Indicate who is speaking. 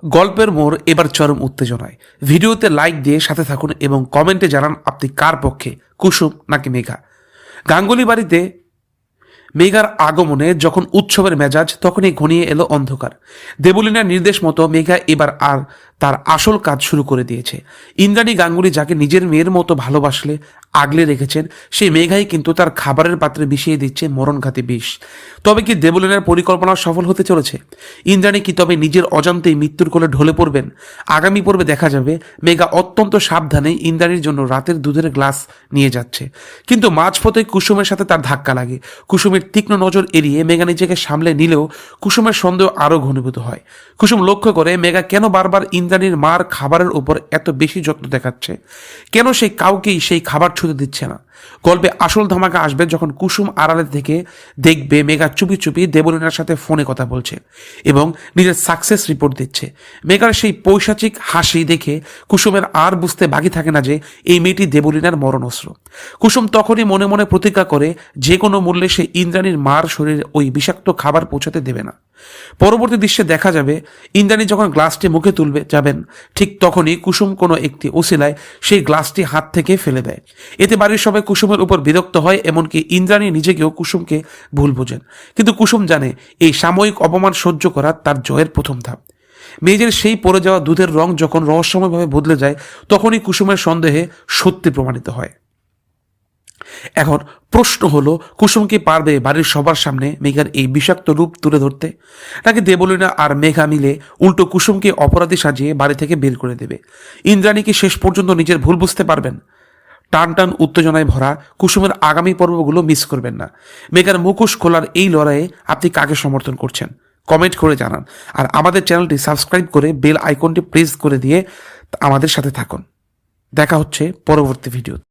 Speaker 1: গল্পের মোড় এবার চরম উত্তেজনায়। ভিডিওতে লাইক দিয়ে সাথে থাকুন এবং কমেন্টে জানান আপনি কার পক্ষে, কুসুম নাকি মেঘা। গাঙ্গুলি বাড়িতে মেঘার আগমনে যখন উৎসবের মেজাজ, তখনই ঘনিয়ে এলো অন্ধকার। দেবলীনার নির্দেশ মতো মেঘা এবার আর তার আসল কাজ শুরু করে দিয়েছে। ইন্দ্রাণী গাঙ্গুলি যাকে নিজের মেয়ের মতো ভালোবাসলে আগলে রেখেছেন, সেই মেঘাই কিন্তু তার খাবারের পাত্রে মিশিয়ে দিচ্ছে মরণঘাতী বিষ। তবে কি দেবলীনার পরিকল্পনা সফল হতে চলেছে? ইন্দ্রাণী কি তবে নিজের অজান্তেই মৃত্যুর কোলে ঢলে পড়বেন? আগামী পর্বে দেখা যাবে মেঘা অত্যন্ত সাবধানে ইন্দ্রাণীর জন্য রাতের দুধের গ্লাস নিয়ে যাচ্ছে, কিন্তু মাঝপথে কুসুমের সাথে তার ধাক্কা লাগে। কুসুমের তীক্ষ্ণ নজর এড়িয়ে মেঘা নিজেকে সামলে নিলেও কুসুমের সন্দেহ আরও ঘনীভূত হয়। কুসুম লক্ষ্য করে মেঘা কেন বারবার ইন্দ্রাণীর মার খাবারের উপর এত বেশি যত্ন দেখাচ্ছে, কেন সেই কাউকেই সেই খাবার ছুঁতে দিচ্ছে না। গল্পে আসল ধামাকা আসবে যখন কুসুম আড়ালে থেকে দেখবে মেঘা চুপি চুপি দেবলীনার সাথে ফোনে কথা বলছে এবং নিজের সাকসেস রিপোর্ট দিচ্ছে। মেঘার সেই পৈশাচিক হাসি দেখে কুসুমের আর বুঝতে বাকি থাকে না যে এই মেয়েটি দেবলীনার মরণস্ত্র। কুসুম তখনই মনে মনে প্রতিজ্ঞা করে যে কোনো মূল্যে সে ইন্দ্রাণীর মার শরীরে ওই বিষাক্ত খাবার পৌঁছাতে দেবে না। পরবর্তী দৃশ্যে দেখা যাবে ইন্দ্রাণী যখন গ্লাসটি মুখে তুলবে যাবেন, ঠিক তখনই কুসুম কোনো একটি ওসিলায় সেই গ্লাসটি হাত থেকে ফেলে দেয়। এতে বাড়ির সবাই কুসুমের উপর বিরক্ত হয়, এমনকি ইন্দ্রাণী নিজেকেও কুসুমকে ভুল বোঝেন। কিন্তু কুসুম জানে এই সাময়িক অপমান সহ্য করা তার জয়ের প্রথম ধাপ। মেয়েদের সেই পড়ে যাওয়া দুধের রং যখন রহস্যময়ভাবে বদলে যায়, তখনই কুসুমের সন্দেহে সত্যি প্রমাণিত হয়। এখন প্রশ্ন হলো, কুসুম কি পারবে বাড়ির সবার সামনে মেঘার এই বিষাক্ত রূপ তুলে ধরতে, নাকি দেবলীনা আর মেঘা মিলে উল্টো কুসুমকে অপরাধী সাজিয়ে বাড়ি থেকে বের করে দেবে? ইন্দ্রাণী কি শেষ পর্যন্ত নিজের ভুল বুঝতে পারবেন? টান টান উত্তেজনায় ভরা কুসুমের আগামী পর্বগুলো মিস করবেন না। মেঘার মুখোশ খোলার এই লড়াইয়ে আপনি কাকে সমর্থন করছেন কমেন্ট করে জানান, আর আমাদের চ্যানেলটি সাবস্ক্রাইব করে বেল আইকনটি প্রেস করে দিয়ে আমাদের সাথে থাকুন। দেখা হচ্ছে পরবর্তী ভিডিওতে।